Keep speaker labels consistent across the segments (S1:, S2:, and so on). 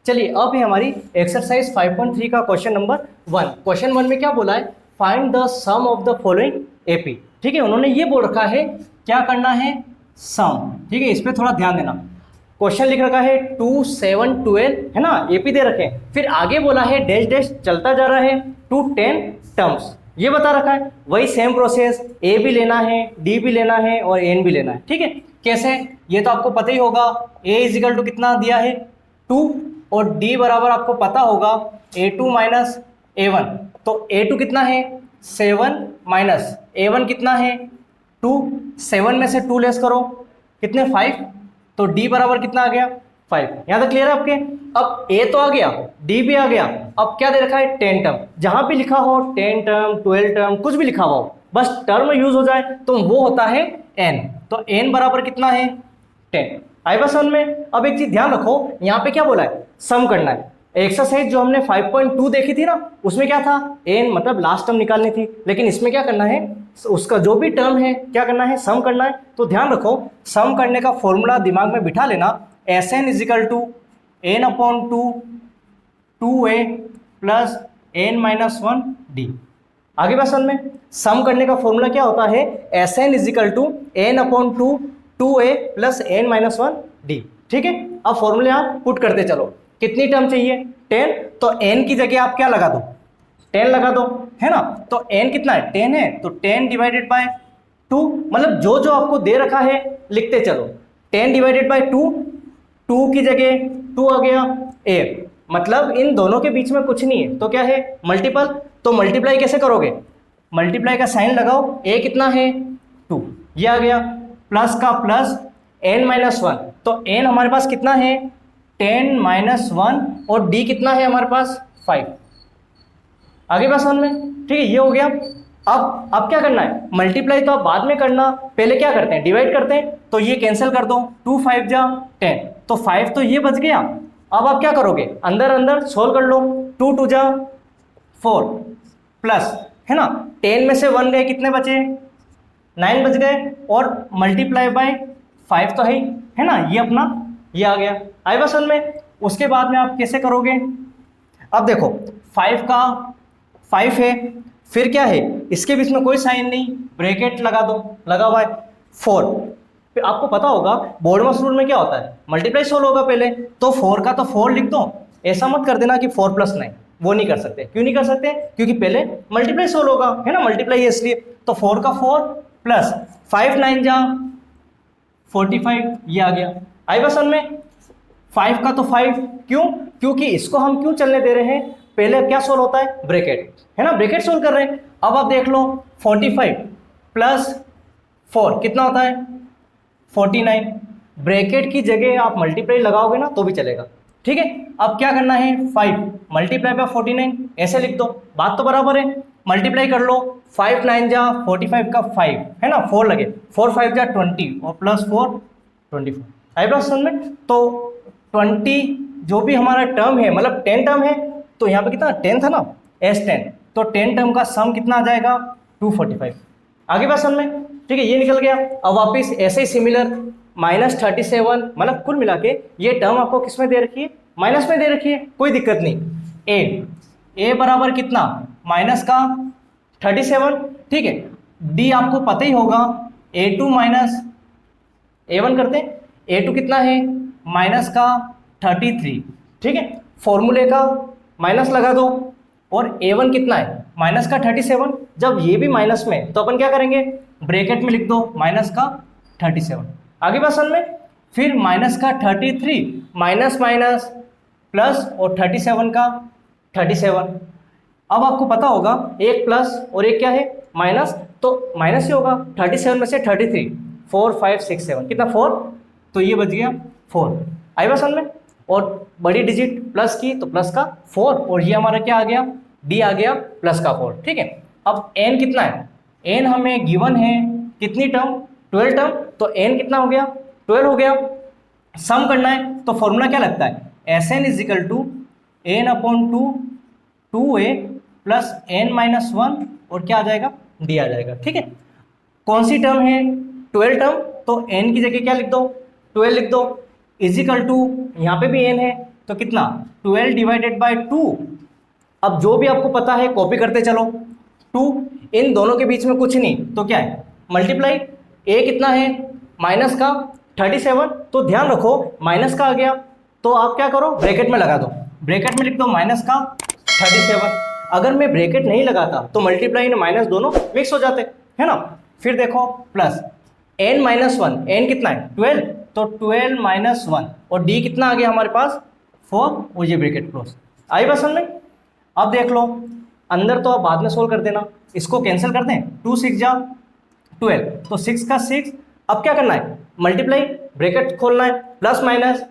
S1: चलिए अब है हमारी एक्सरसाइज 5.3 का क्वेश्चन नंबर 1। क्वेश्चन 1 में क्या बोला है, find the sum of the following AP. ठीक है, उन्होंने ये बोल रखा है क्या करना है, सम। ठीक है, इस पर थोड़ा ध्यान देना। क्वेश्चन लिख रखा है 2, 7, 12 है ना, एपी दे रखे हैं। फिर आगे बोला है डैश डैश चलता जा रहा है टू 10 टर्म्स, ये बता रखा है। वही सेम प्रोसेस, ए भी लेना है, डी भी लेना है और एन भी लेना है। ठीक है, कैसे, ये तो आपको पता ही होगा। ए इजिकल टू कितना दिया है 2 और डी बराबर आपको पता होगा A2 माइनस A1। तो A2 कितना है 7 माइनस A1 कितना है 2। 7 में से 2 लेस करो कितने 5, तो D बराबर कितना आ गया 5। यहाँ तक क्लियर है आपके। अब A तो आ गया, D भी आ गया। अब क्या दे रखा है 10 टर्म, जहां भी लिखा हो 10 टर्म 12 टर्म कुछ भी लिखा हो, बस टर्म यूज हो जाए तो वो होता है n। तो n बराबर कितना है 10। आई बस समझ में। अब एक चीज ध्यान रखो, यहाँ पे क्या बोला है, सम करना है। एक्सरसाइज जो हमने 5.2 देखी थी ना, उसमें क्या था, एन मतलब लास्ट टर्म निकालनी थी। लेकिन इसमें क्या करना है, उसका जो भी टर्म है क्या करना है, सम करना है। तो ध्यान रखो, सम करने का फॉर्मूला दिमाग में बिठा लेना, S N is equal to N upon 2 A plus N minus 1 D. आगे बात समझ में। सम करने का फॉर्मूला क्या होता है, S N is equal to N upon 2 A plus N minus 1 D. ठीक है, अब फॉर्मूले आप पुट करते चलो। कितनी टर्म चाहिए 10, तो n की जगह आप क्या लगा दो 10 लगा दो, है ना। तो n कितना है 10 है, तो 10 डिवाइडेड बाय 2, मतलब जो जो आपको दे रखा है लिखते चलो। 10 डिवाइडेड बाय 2, 2 की जगह 2 आ गया a, मतलब इन दोनों के बीच में कुछ नहीं है तो क्या है मल्टीपल। तो मल्टीप्लाई कैसे करोगे, मल्टीप्लाई का साइन लगाओ, a कितना है 2, ये आ गया, प्लस का प्लस n माइनस 1, तो n हमारे पास कितना है 10 माइनस 1 और d कितना है हमारे पास 5। आगे बात समझ में। ठीक है, ये हो गया। अब क्या करना है, मल्टीप्लाई तो आप बाद में करना, पहले क्या करते हैं डिवाइड करते हैं। तो ये कैंसिल कर दो, 2 5 जा 10, तो 5 तो ये बच गया। अब आप क्या करोगे, अंदर अंदर सोल्व कर लो, 2 2 जा 4 प्लस, है ना, 10 में से 1 गए कितने बचे 9 बच गए, और मल्टीप्लाई बाय 5 तो है ना, ये अपना ये आ गया। आई बस समझ में। उसके बाद में आप कैसे करोगे, अब देखो 5 का 5 है, फिर क्या है, इसके बीच में कोई साइन नहीं, ब्रैकेट लगा दो, लगा हुआ है 4। फिर आपको पता होगा बोर्डमस रूल में क्या होता है, मल्टीप्लाई सोल्व होगा पहले, तो 4 का तो 4 लिख दो। ऐसा मत कर देना कि 4 + 9, वो नहीं कर सकते। क्यों नहीं कर सकते, क्योंकि पहले मल्टीप्लाई सोल्व होगा, है ना, मल्टीप्लाई है इसलिए। तो 4 का 4 प्लस 5 9 जा 45, ये आ गया। आई बस समझ में। 5 का तो 5, क्यों, क्योंकि इसको हम क्यों चलने दे रहे हैं, पहले क्या सोल्व होता है ब्रैकेट, है ना, ब्रैकेट सोल्व कर रहे हैं। अब आप देख लो 45 प्लस 4 कितना होता है 49, ब्रैकेट की जगह आप मल्टीप्लाई लगाओगे ना तो भी चलेगा। ठीक है, अब क्या करना है 5 मल्टीप्लाई बाय 49 ऐसे लिख दो, बात तो बराबर है। मल्टीप्लाई कर लो, 5 9 जा 45 का 5, है ना, 4 लगे, 4 5 जा 20 और प्लस 4 24। आई बात समझ में। तो 20 जो भी हमारा टर्म है, मतलब 10 टर्म है, तो यहाँ पे कितना 10 था ना, S10, तो 10 टर्म का सम कितना आ जाएगा 245। आगे बात समझ में। ठीक है, ये निकल गया। अब वापिस ऐसे ही सिमिलर -37, मतलब कुल मिला के ये टर्म आपको किस में दे रखी है, माइनस में दे रखी है, कोई दिक्कत नहीं। ए बराबर कितना माइनस का 37। ठीक है, डी आपको पता ही होगा A2 माइनस A1 करते हैं, A2 कितना है माइनस का 33। ठीक है, फॉर्मूले का माइनस लगा दो, और A1 कितना है माइनस का 37। जब ये भी माइनस में तो अपन क्या करेंगे, ब्रैकेट में लिख दो माइनस का 37। आगे बात समझ में। फिर माइनस का 33 माइनस माइनस प्लस और 37 का 37। अब आपको पता होगा एक प्लस और एक क्या है माइनस, तो माइनस ही होगा। 37 में से 33, 4 5 6 7 कितना 4, तो ये बच गया 4। आई बात समझ में। और बड़ी डिजिट प्लस की तो प्लस का 4, और ये हमारा क्या आ गया डी आ गया प्लस का 4। ठीक है, अब एन कितना है, एन हमें गिवन है कितनी टर्म 12 टर्म, तो एन कितना हो गया 12 हो गया। सम करना है तो फॉर्मूला क्या लगता है, S N is equal to N upon 2 A plus N minus 1 और क्या आ जाएगा डी आ जाएगा। ठीक है, कौन सी टर्म है 12 टर्म, तो n की जगह क्या लिख दो 12 लिख दो, इजिकल टू यहाँ पे भी n है तो कितना 12 डिवाइडेड बाय 2। अब जो भी आपको पता है कॉपी करते चलो, 2 इन दोनों के बीच में कुछ नहीं तो क्या है मल्टीप्लाई, ए कितना है माइनस का 37, तो ध्यान रखो माइनस का आ गया तो आप क्या करो ब्रैकेट में लगा दो, ब्रैकेट में लिख दो माइनस का 37। अगर मैं ब्रैकेट नहीं लगाता तो मल्टीप्लाई और माइनस दोनों मिक्स हो जाते है ना। फिर देखो प्लस n माइनस 1, n कितना है 12, तो 12 माइनस 1 और d कितना आ गया हमारे पास 4, वो ये ब्रैकेट क्लोज। आई बात समझ में। अब देख लो अंदर तो आप बाद में सोल्व कर देना, इसको कैंसिल कर दें, 2 6 जा 12, तो 6 का 6। अब क्या करना है मल्टीप्लाई, ब्रैकेट खोलना है, प्लस माइनस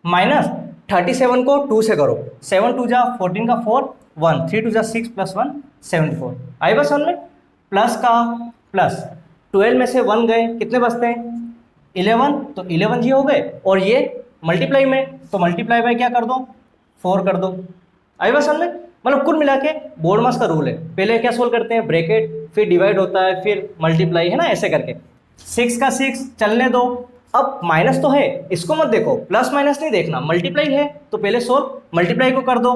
S1: माइनस 37 को 2 से करो, 7 2 जा 14 का 4 1 3 2 जा 6 प्लस 1 74। आई बस समझ में। प्लस का प्लस 12 में से 1 गए कितने बचते हैं 11, तो 11 ये हो गए और ये मल्टीप्लाई में, तो मल्टीप्लाई बाय क्या कर दो 4 कर दो। आई बस समझ में। मतलब कुल मिला के बोर्ड मास का रूल है, पहले क्या सोल्व करते हैं ब्रैकेट, फिर डिवाइड होता है, फिर मल्टीप्लाई, है ना, ऐसे करके। 6 का 6 चलने दो। अब माइनस तो है, इसको मत देखो, प्लस माइनस नहीं देखना, मल्टीप्लाई है तो पहले सोल्व, मल्टीप्लाई को कर दो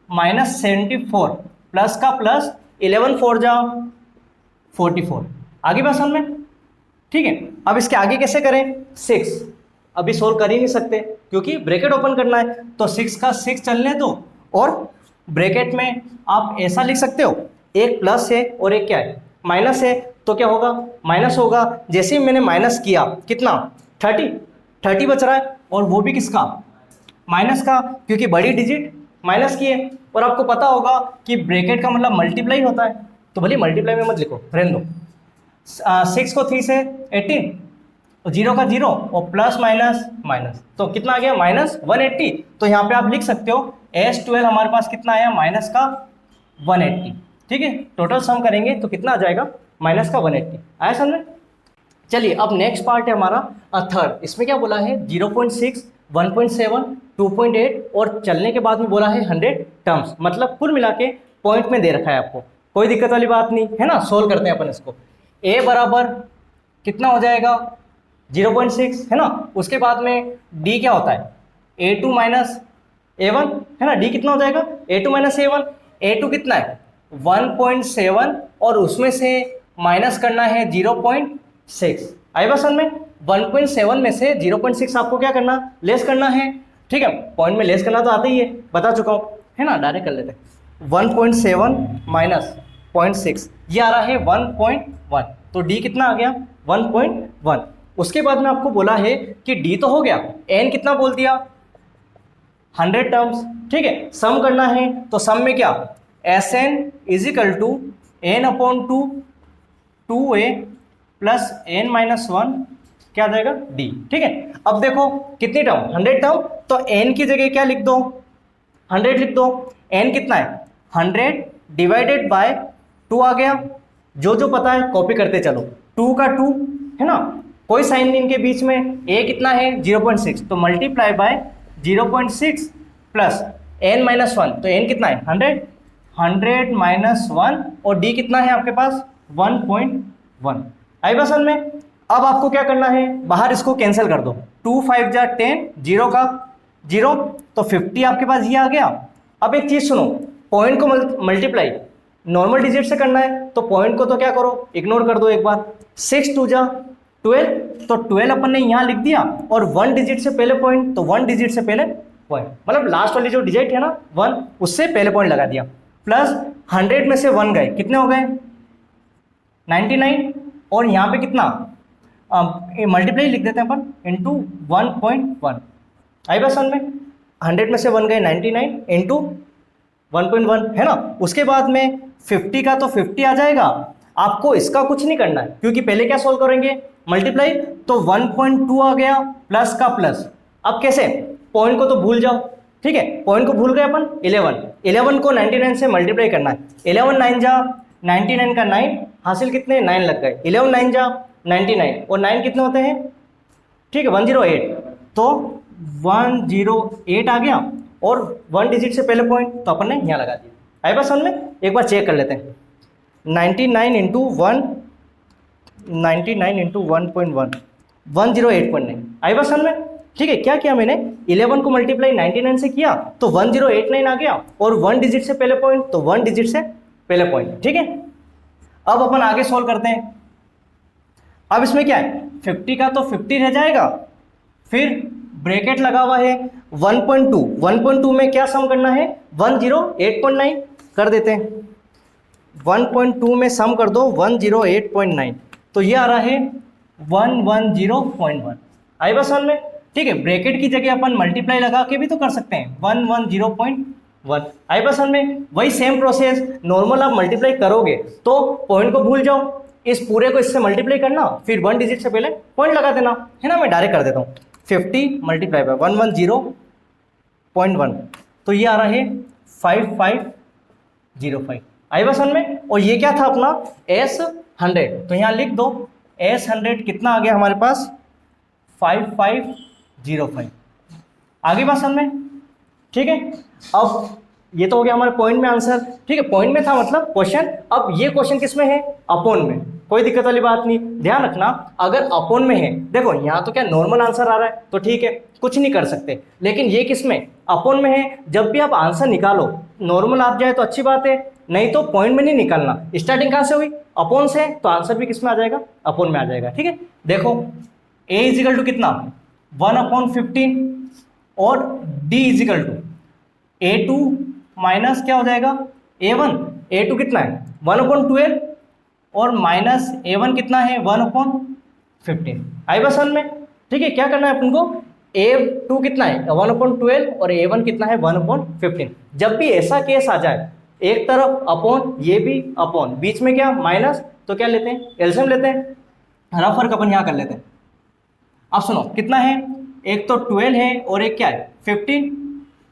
S1: माइनस 74, प्लस का प्लस 11 4 जाओ 44। आगे बात समझ में, ठीक है। अब इसके आगे कैसे करें, 6 अभी सोल्व कर ही नहीं सकते क्योंकि ब्रैकेट ओपन करना है, तो 6 का 6 चलने दो और ब्रैकेट में आप ऐसा लिख सकते हो, एक प्लस है और एक क्या है माइनस है, तो क्या होगा माइनस होगा। जैसे ही मैंने माइनस किया कितना 30 बच रहा है, और वो भी किसका माइनस का, क्योंकि बड़ी डिजिट माइनस की है। और आपको पता होगा कि ब्रैकेट का मतलब मल्टीप्लाई होता है, तो भले मल्टीप्लाई में मत लिखो, रहने दो। 6 को 3 से 18, और 0 का 0 और प्लस माइनस माइनस, तो कितना आ गया माइनस 180। तो यहाँ पे आप लिख सकते हो S12 हमारे पास कितना आया माइनस का 180, ठीक है। टोटल सम करेंगे तो कितना आ जाएगा माइनस का 180। आया समझ में। चलिए अब नेक्स्ट पार्ट है हमारा थर्ड। इसमें क्या बोला है 0.6 1.7 2.8 और चलने के बाद में बोला है 100 टर्म्स, मतलब कुल मिला के पॉइंट में दे रखा है आपको, कोई दिक्कत वाली बात नहीं है ना। सोल्व करते हैं अपन इसको। a बराबर कितना हो जाएगा 0.6 है ना, उसके बाद में d क्या होता है a2 माइनस a1 है ना, d कितना हो जाएगा a2 माइनस a1, a2 कितना है 1.7 और उसमें से माइनस करना है 0.6। आई बात समझ में। 1.7 में से 0.6 आपको क्या करना लेस करना है, ठीक है। पॉइंट में लेस करना तो आता ही है, बता चुका हूँ है ना, डायरेक्ट कर लेते हैं। 1.7 माइनस 0.6 ये आ रहा है 1.1, तो d कितना आ गया 1.1। उसके बाद में आपको बोला है कि d तो हो गया, n कितना बोल दिया 100 टर्म्स, ठीक है। सम करना है तो सम में क्या Sn is equal to n upon 2a plus n minus 1 क्या आ जाएगा d, ठीक है। अब देखो कितनी टर्म 100 टर्म, तो n की जगह क्या लिख दो 100 लिख दो। n कितना है 100 डिवाइडेड बाय 2 आ गया, जो जो पता है कॉपी करते चलो। 2 का 2 है ना, कोई साइन नहीं इनके बीच में, a कितना है 0.6 तो multiply by 0.6 plus n minus 1, तो n कितना है 100 माइनस 1 और d कितना है आपके पास 1.1। आई बस में। अब आपको क्या करना है बाहर इसको कैंसिल कर दो, 2 5 जा 10, 0 का 0 तो 50 आपके पास ये आ गया। अब एक चीज़ सुनो, पॉइंट को मल्टीप्लाई नॉर्मल डिजिट से करना है, तो पॉइंट को तो क्या करो इग्नोर कर दो एक बार। 6 2 जा 12, तो 12 अपन ने यहाँ लिख दिया और 1 डिजिट से पहले पॉइंट, तो 1 डिजिट से पहले पॉइंट, मतलब लास्ट वाली जो डिजिट है ना 1 उससे पहले पॉइंट लगा दिया। प्लस 100 में से 1 गए कितने हो गए 99, और यहाँ पे कितना मल्टीप्लाई लिख देते हैं अपन इंटू 1.1। आई बस में 100 में से 1 गए 99 इंटू 1.1 है ना। उसके बाद में 50 का तो 50 आ जाएगा, आपको इसका कुछ नहीं करना है क्योंकि पहले क्या सोल्व करेंगे मल्टीप्लाई, तो 1.2 आ गया प्लस का प्लस। अब कैसे, पॉइंट को तो भूल जाओ, ठीक है, पॉइंट को भूल गए अपन। 11 को 99 से मल्टीप्लाई करना है, 11 9 जा 99 का 9 हासिल कितने 9 लग गए, 11 9 जा 99 और 9 कितने होते हैं, ठीक है 108, तो 108 आ गया और 1 डिजिट से पहले पॉइंट तो अपन ने यहाँ लगा दिया। आई बस समझ में। एक बार चेक कर लेते हैं, 99 इंटू 1 99 इंटू 1.1 108.9। आई बस समझ में। ठीक है, क्या किया मैंने 11 को मल्टीप्लाई 99 से किया तो 1089 आ गया, और 1 डिजिट से पहले पॉइंट तो 1 डिजिट से पहले पॉइंट। ठीक है, अब अपन आगे सॉल्व करते हैं। अब इसमें क्या है 50 का तो 50 रह जाएगा, फिर ब्रैकेट लगा हुआ है 1.2 में क्या सम करना है 108.9 कर देते हैं। 1.2 में सम कर दो 108.9 तो ये आ रहा है 110.1। आई बात समझ में? ठीक है, ब्रैकेट की जगह अपन मल्टीप्लाई लगा के भी तो कर सकते हैं 110.1। आई बात समझ में? वही सेम प्रोसेस, नॉर्मल आप मल्टीप्लाई करोगे तो पॉइंट को भूल जाओ, इस पूरे को इससे मल्टीप्लाई करना, फिर 1 डिजिट से पहले पॉइंट लगा देना, है ना। मैं डायरेक्ट कर देता हूँ 50 मल्टीप्लाई बाय 110.1 तो ये आ रहा है 5505। आई बात समझ में? और ये क्या था अपना S100, तो यहाँ लिख दो S100 कितना आ गया हमारे पास 5505। आगे बात समझ में? ठीक है, अब ये तो हो गया हमारे पॉइंट में आंसर। ठीक है, पॉइंट में था मतलब क्वेश्चन। अब ये क्वेश्चन किस में है अपोन में, कोई दिक्कत वाली बात नहीं। ध्यान रखना अगर अपोन में है, देखो यहाँ तो क्या नॉर्मल आंसर आ रहा है तो ठीक है कुछ नहीं कर सकते, लेकिन ये किस में अपोन में है। जब भी आप आंसर निकालो नॉर्मल आ जाए तो अच्छी बात है, नहीं तो पॉइंट में नहीं निकालना। स्टार्टिंग कहाँ से हुई अपोन से, तो आंसर भी किस में आ जाएगा अपोन में आ जाएगा। ठीक है, देखो a इजिकल टू कितना 1/15 और d is equal to a2 minus क्या हो जाएगा a1। a2 कितना है 1/12 और माइनस a1 कितना है 1/15। आई बस समझ में? ठीक है, क्या करना है अपन को a2 कितना है 1/12 और a1 कितना है 1/15। जब भी ऐसा केस आ जाए एक तरफ अपॉन ये भी अपॉन बीच में क्या माइनस, तो क्या लेते हैं एलसीएम लेते हैं, रफ फर्क अपन यहाँ कर लेते हैं। अब सुनो कितना है, एक तो 12 है और एक क्या है 15,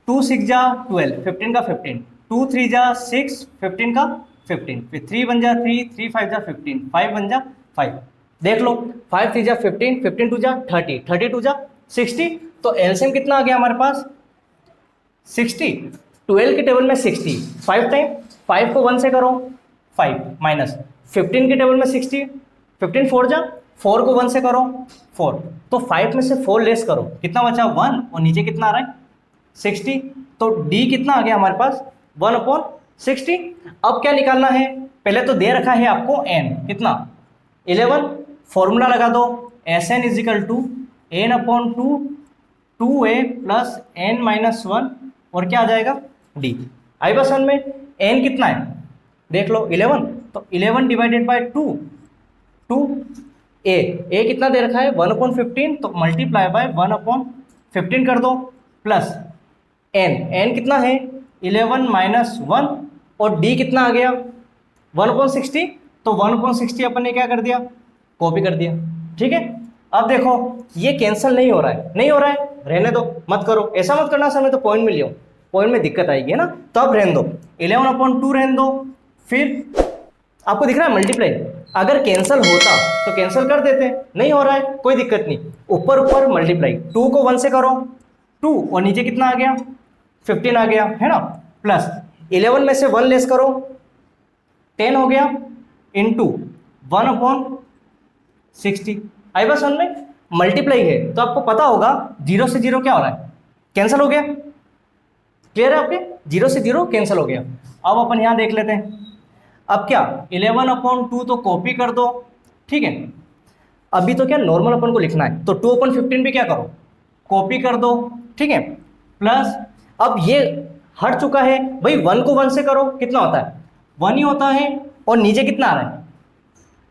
S1: 2 6 जा 12, 15 का 15, 2 3 जा 6, 15 का 15, फिर 3 बन जा 3, 3 5 जा 15, 5 बन जा 5। देख लो 5 3 जा 15, 15 2 जा 30, 30 2 जा 60, तो एलसीएम कितना आ गया हमारे पास 60। 12 के टेबल में 60 5 टाइम, 5 को 1 से करो 5 माइनस 15 के टेबल में 60, 15 4 जा 4 को 1 से करो 4, तो 5 में से 4 लेस करो कितना बचा 1, और नीचे कितना आ रहा है 60, तो d कितना आ गया हमारे पास 1/60। अब क्या निकालना है, पहले तो दे रखा है आपको n कितना 11, फॉर्मूला लगा दो Sn is equal to n/2 2a plus n minus 1 और क्या आ जाएगा d। आई बस में n कितना है देख लो 11, तो 11 डिवाइडेड बाय 2 a कितना दे रखा है 1/15, तो मल्टीप्लाई बाय 1/15 कर दो प्लस n कितना है 11 माइनस 1 और d कितना आ गया 1/60, तो 1/60 अपन ने क्या कर दिया कॉपी कर दिया। ठीक है, अब देखो ये कैंसिल नहीं हो रहा है, नहीं हो रहा है रहने दो मत करो, ऐसा मत करना समय तो पॉइंट में लियो, पॉइंट में दिक्कत आएगी है ना, तो अब रहने दो 11/2 रहने दो। फिर आपको दिख रहा है मल्टीप्लाई, अगर कैंसिल होता तो कैंसिल कर देते, नहीं हो रहा है कोई दिक्कत नहीं, ऊपर ऊपर मल्टीप्लाई 2 को 1 से करो 2 और नीचे कितना आ गया 15 आ गया है ना, प्लस 11 में से 1 लेस करो 10 हो गया इंटू 1/60। आई बस में मल्टीप्लाई है तो आपको पता होगा 0 से 0 क्या हो रहा है कैंसिल हो गया, क्लियर है आपके 0 से 0 कैंसिल हो गया। अब अपन यहाँ देख लेते हैं, अब क्या 11/2 तो कॉपी कर दो, ठीक है, अभी तो क्या नॉर्मल अपन को लिखना है तो 2/15 भी क्या करो कॉपी कर दो, ठीक है, प्लस अब ये हट चुका है भाई 1 को 1 से करो कितना होता है 1 ही होता है, और नीचे कितना आ रहा है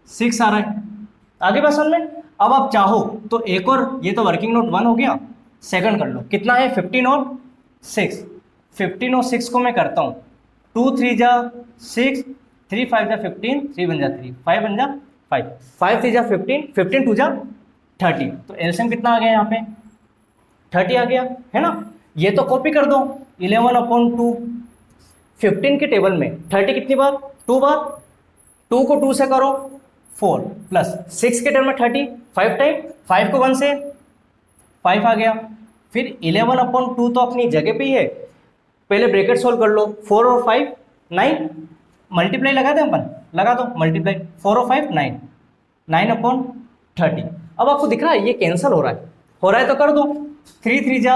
S1: 6 आ रहा है। आगे बात समझ में, अब आप चाहो तो एक और, ये तो वर्किंग नोट 1 हो गया, सेकंड कर लो कितना है 15 और 6, 15 और 6 को मैं करता हूँ 2 3 जा 6, 3 5 जा 15, 3 बन जा 3, 5 बन जा 5, 5 3 जा 15, 15 2 जा 30, तो एलसीएम कितना आ गया यहाँ पे 30 आ गया है ना। ये तो कॉपी कर दो 11/2, 15 के टेबल में 30 कितनी बार 2 बार, 2 को 2 से करो 4 प्लस 6 के टेबल में 30 5 टाइम, 5 को 1 से 5 आ गया, फिर 11/2 तो अपनी जगह पे ही है, पहले ब्रैकेट सोल्व कर लो 4 और 5 9, मल्टीप्लाई लगा दें अपन, लगा दो मल्टीप्लाई 4 और 5 9 9/30। अब आपको दिख रहा है ये कैंसिल हो रहा है तो कर दो 3 3 जा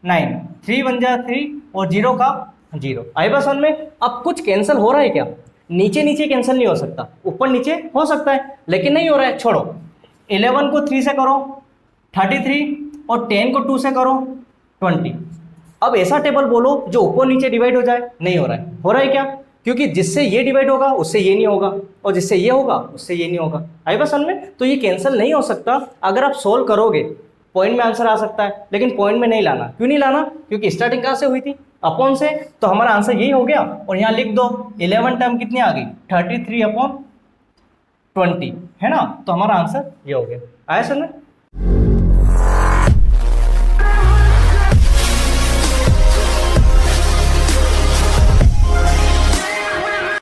S1: 9, 3 1 जा 3 और 0 का 0। आई बात समझ में? अब कुछ कैंसिल हो रहा है क्या? नीचे नीचे कैंसिल नहीं हो सकता, ऊपर नीचे हो सकता है, लेकिन नहीं हो रहा है। छोड़ो, 11 को 3 से करो 33 और 10 को 2 से करो 20। अब ऐसा टेबल बोलो जो ऊपर नीचे डिवाइड हो जाए। नहीं हो रहा है। हो रहा है क्या? क्योंकि जिससे ये डिवाइड होगा उससे ये नहीं होगा, और जिससे ये होगा उससे ये नहीं होगा। आई बात समझ में? तो ये कैंसिल नहीं हो सकता। अगर आप सोल्व करोगे पॉइंट में आंसर आ सकता है, लेकिन पॉइंट में नहीं लाना। क्यों नहीं लाना? क्योंकि स्टार्टिंग कहाँ से हुई थी? अपॉन से। तो हमारा आंसर यही हो गया। और यहाँ लिख दो 11 टर्म कितनी आ गई? 33/20, है ना? तो हमारा आंसर ये हो गया। आया समझ में?